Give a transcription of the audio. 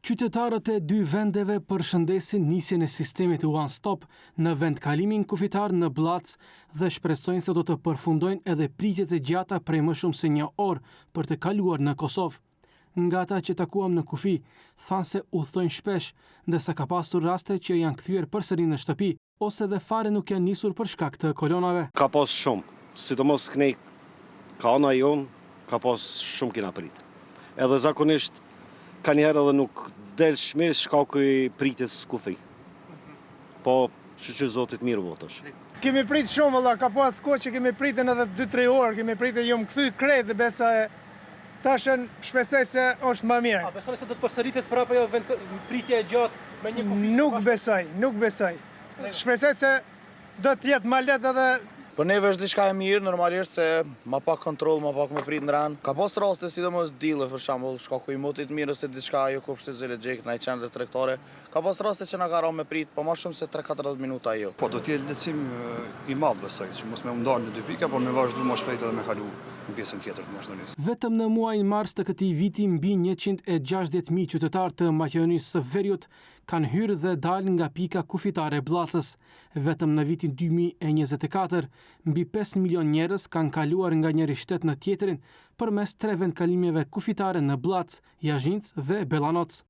Qytetarët e dy vendeve përshëndesin nisjen e sistemit One Stop në vendkalimin kufitar në Blac dhe shpresojnë se do të përfundojnë edhe pritjet e gjata prej më shumë se 1 orë për të kaluar në Kosovë. Nga ata që takuam në kufi, thanë se udhtojnë shpesh, ndërsa ka pasur raste që janë kthyer përsëri në shtëpi ose dhe fare nuk janë nisur për shkak të kolonave. Ka pas shumë, sidomos kënej ka ana jon, ka pas shumë kena prit. Edhe zakonisht ka njerë edhe nuk del shmes shkaku i pritjes kufi. Po, që zotit mirë votësh. Kemi prit shumë, valla, ka pas kohë që kemi pritën edhe 2-3 orë, kemi pritën jom kthy krejt dhe besa e tashën shpresoj se është më mirë. A besoni se do të përsëritet prapë ajo pritja e gjatë me një kufi? Nuk besoj. Shpresoj se do të jetë më lehtë edhe. Për neve është diçka e mirë, normalisht se ma pak kontroll, ma pak me prit në ranë. Ka pas raste sidomos dille, për shembull, shkaku i motit mirë ose diçka ajo kopshte zële xhek në qendër tregtare. Ka pas raste që na ka rënë me prit, po më shumë se 3-4 minuta ajo. Po do të jetë lehtësim i madh besoj, që mos më ndarë në 2 pika, por me vazhdu më shpejt edhe me kalu në pjesën tjetër të vazhdonisë. Vetëm në muajin mars të këtij viti mbi 160.000 qytetarë të Maqedonisë së Veriut kanë hyrë dhe dalë nga pika kufitare Bllacës. Vetëm në vitin 2024, mbi 5 milion njerëz kanë kaluar nga njëri shtet në tjetrin përmes 3 vendkalimeve kufitare në Blac, Jashinc dhe Bellanoc.